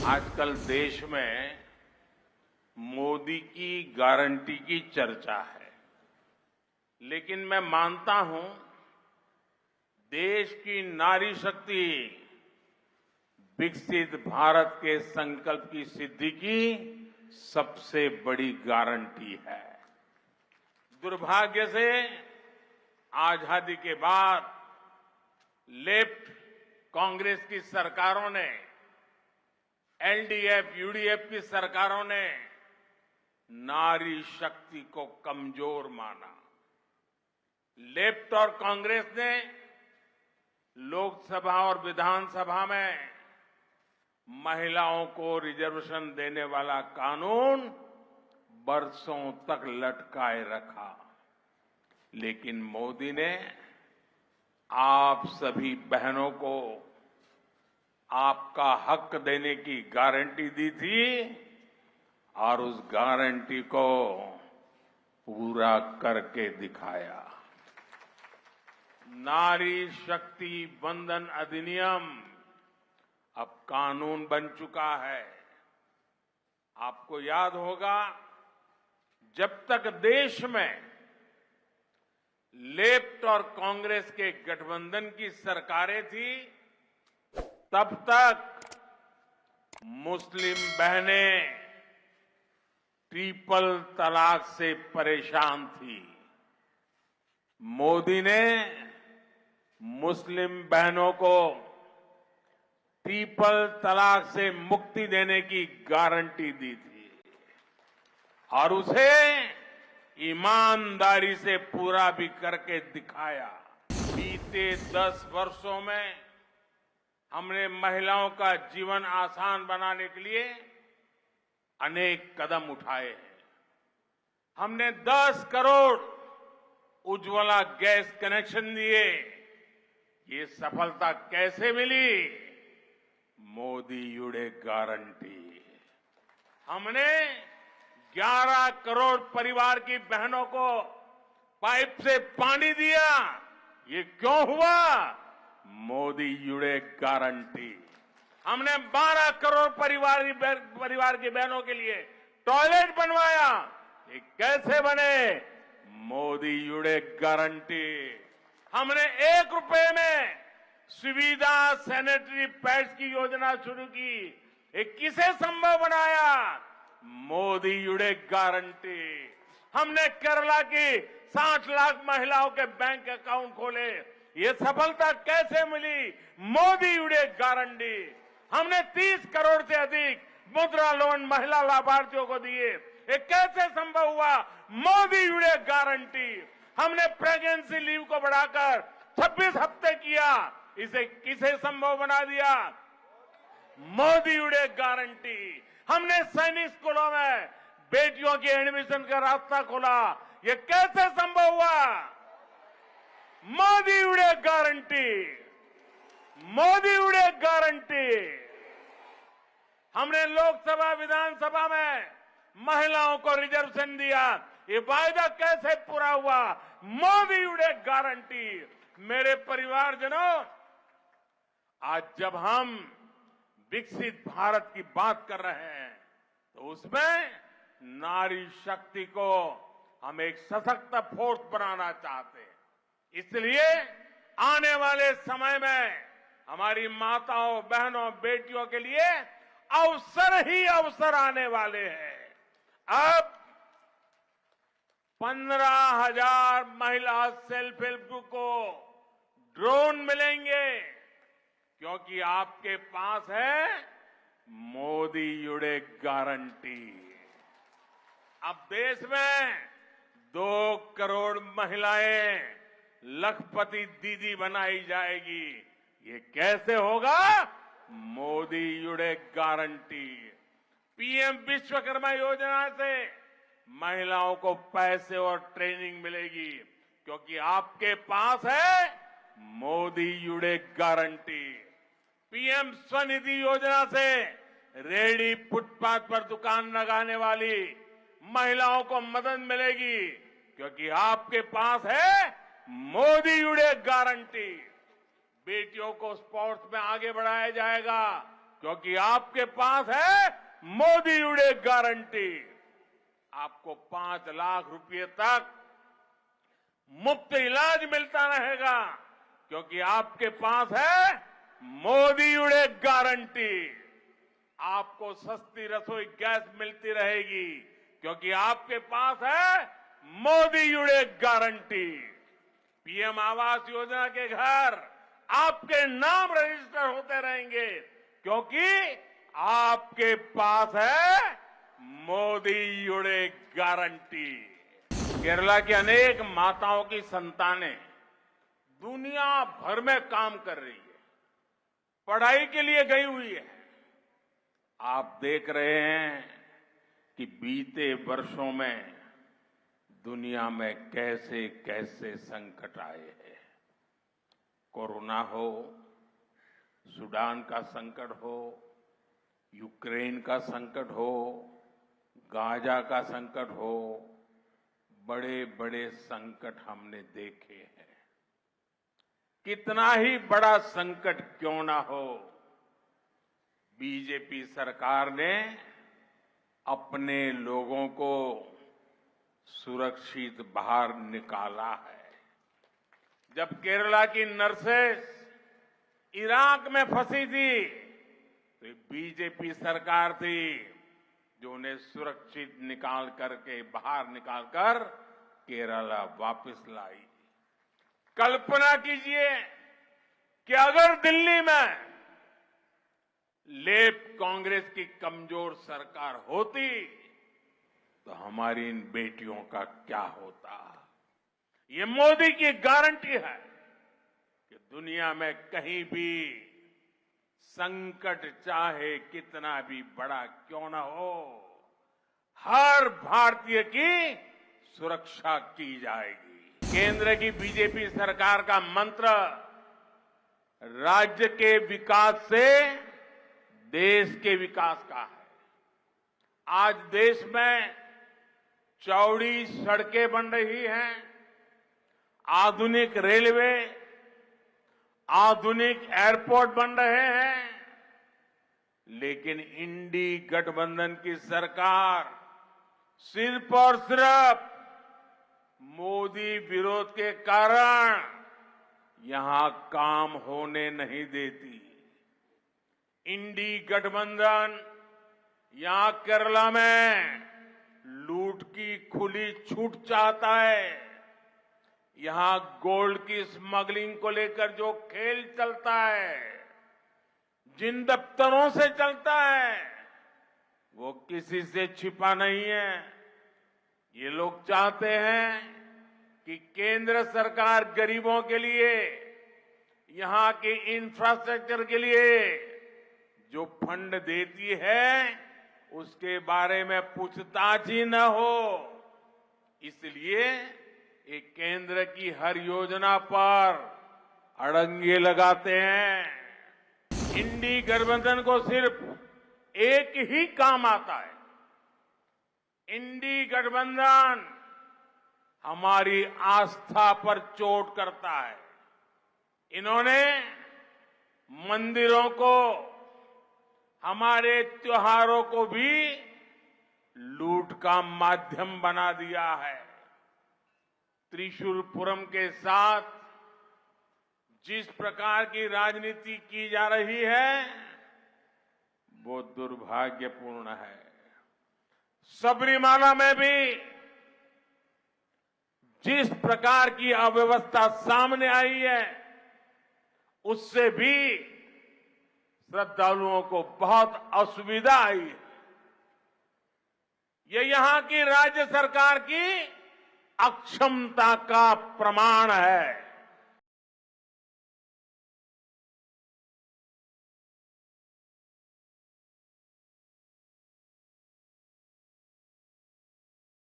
आजकल देश में मोदी की गारंटी की चर्चा है, लेकिन मैं मानता हूं देश की नारी शक्ति विकसित भारत के संकल्प की सिद्धि की सबसे बड़ी गारंटी है। दुर्भाग्य से आजादी के बाद लेफ्ट कांग्रेस की सरकारों ने, एलडीएफ, यूडीएफ की सरकारों ने नारी शक्ति को कमजोर माना। लेफ्ट और कांग्रेस ने लोकसभा और विधानसभा में महिलाओं को रिजर्वेशन देने वाला कानून बरसों तक लटकाए रखा, लेकिन मोदी ने आप सभी बहनों को आपका हक देने की गारंटी दी थी और उस गारंटी को पूरा करके दिखाया। नारी शक्ति वंदन अधिनियम अब कानून बन चुका है। आपको याद होगा, जब तक देश में लेफ्ट और कांग्रेस के गठबंधन की सरकारें थी, तब तक मुस्लिम बहनें ट्रिपल तलाक से परेशान थी। मोदी ने मुस्लिम बहनों को ट्रिपल तलाक से मुक्ति देने की गारंटी दी थी और उसे ईमानदारी से पूरा भी करके दिखाया। बीते 10 वर्षों में हमने महिलाओं का जीवन आसान बनाने के लिए अनेक कदम उठाए हैं। हमने 10 करोड़ उज्ज्वला गैस कनेक्शन दिए। ये सफलता कैसे मिली? मोदी युडे गारंटी। हमने 11 करोड़ परिवार की बहनों को पाइप से पानी दिया। ये क्यों हुआ? मोदी युडे गारंटी। हमने 12 करोड़ परिवार की बहनों के लिए टॉयलेट बनवाया। ये कैसे बने? मोदी युडे गारंटी। हमने 1 रुपए में सुविधा सैनिटरी पैड्स की योजना शुरू की। ये किसे संभव बनाया? मोदी युडे गारंटी। हमने केरला की 60 लाख महिलाओं के बैंक अकाउंट खोले। ये सफलता कैसे मिली? मोदी युडे गारंटी। हमने 30 करोड़ से अधिक मुद्रा लोन महिला लाभार्थियों को दिए। ये कैसे संभव हुआ? मोदी युडे गारंटी। हमने प्रेगनेंसी लीव को बढ़ाकर 26 हफ्ते किया। इसे किसे संभव बना दिया? मोदी युडे गारंटी। हमने सैनिक स्कूलों में बेटियों के एडमिशन का रास्ता खोला। ये कैसे संभव हुआ? मोदी युडे गारंटी। मोदी युडे गारंटी। हमने लोकसभा विधानसभा में महिलाओं को रिजर्वेशन दिया। ये वायदा कैसे पूरा हुआ? मोदी युडे गारंटी। मेरे परिवारजनों, आज जब हम विकसित भारत की बात कर रहे हैं तो उसमें नारी शक्ति को हम एक सशक्त फोर्स बनाना चाहते हैं। इसलिए आने वाले समय में हमारी माताओं, बहनों, बेटियों के लिए अवसर ही अवसर आने वाले हैं। अब 15,000 महिला सेल्फ हेल्प ग्रुप को ड्रोन मिलेंगे, क्योंकि आपके पास है मोदी युडे गारंटी। अब देश में 2 करोड़ महिलाएं लखपति दीदी बनाई जाएगी। ये कैसे होगा? मोदी युडे गारंटी। पीएम विश्वकर्मा योजना से महिलाओं को पैसे और ट्रेनिंग मिलेगी, क्योंकि आपके पास है मोदी युडे गारंटी। पीएम स्वनिधि योजना से रेहड़ी, फुटपाथ पर दुकान लगाने वाली महिलाओं को मदद मिलेगी, क्योंकि आपके पास है मोदी युडे गारंटी। बेटियों को स्पोर्ट्स में आगे बढ़ाया जाएगा। क्योंकि आपके पास है मोदी उड़े गारंटी। आपको 5 लाख रुपए तक मुफ्त इलाज मिलता रहेगा, क्योंकि आपके पास है मोदी उड़े गारंटी। आपको सस्ती रसोई गैस मिलती रहेगी, क्योंकि आपके पास है मोदी उड़े गारंटी। पीएम आवास योजना के घर आपके नाम रजिस्टर होते रहेंगे, क्योंकि आपके पास है मोदी उड़े गारंटी। केरला की अनेक माताओं की संतानें दुनिया भर में काम कर रही है, पढ़ाई के लिए गई हुई है। आप देख रहे हैं कि बीते वर्षों में दुनिया में कैसे कैसे संकट आए हैं। कोरोना हो, सूडान का संकट हो, यूक्रेन का संकट हो, गाजा का संकट हो, बड़े बड़े संकट हमने देखे हैं। कितना ही बड़ा संकट क्यों ना हो, बीजेपी सरकार ने अपने लोगों को सुरक्षित बाहर निकाला है। जब केरला की नर्सेस इराक में फंसी थी, तो बीजेपी सरकार थी जो उन्हें सुरक्षित बाहर निकालकर केरला वापस लाई। कल्पना कीजिए कि अगर दिल्ली में लेफ्ट कांग्रेस की कमजोर सरकार होती तो हमारी इन बेटियों का क्या होता। ये मोदी की गारंटी है कि दुनिया में कहीं भी संकट चाहे कितना भी बड़ा क्यों न हो, हर भारतीय की सुरक्षा की जाएगी। केंद्र की बीजेपी सरकार का मंत्र राज्य के विकास से देश के विकास का है। आज देश में चौड़ी सड़कें बन रही हैं, आधुनिक रेलवे, आधुनिक एयरपोर्ट बन रहे हैं, लेकिन इंडी गठबंधन की सरकार सिर्फ और सिर्फ मोदी विरोध के कारण यहां काम होने नहीं देती। इंडी गठबंधन यहां केरला में लूट की खुली छूट चाहता है। यहां गोल्ड की स्मगलिंग को लेकर जो खेल चलता है, जिन दफ्तरों से चलता है, वो किसी से छिपा नहीं है। ये लोग चाहते हैं कि केंद्र सरकार गरीबों के लिए, यहां के इंफ्रास्ट्रक्चर के लिए जो फंड देती है, उसके बारे में पूछताछ ही न हो। इसलिए ये केंद्र की हर योजना पर अड़ंगे लगाते हैं। इंडी गठबंधन को सिर्फ एक ही काम आता है। इंडी गठबंधन हमारी आस्था पर चोट करता है। इन्होंने मंदिरों को, हमारे त्योहारों को भी लूट का माध्यम बना दिया है। त्रिशूलपुरम के साथ जिस प्रकार की राजनीति की जा रही है, वो दुर्भाग्यपूर्ण है। सबरीमाला में भी जिस प्रकार की अव्यवस्था सामने आई है, उससे भी श्रद्धालुओं को बहुत असुविधा आई है। ये यहां की राज्य सरकार की अक्षमता का प्रमाण है।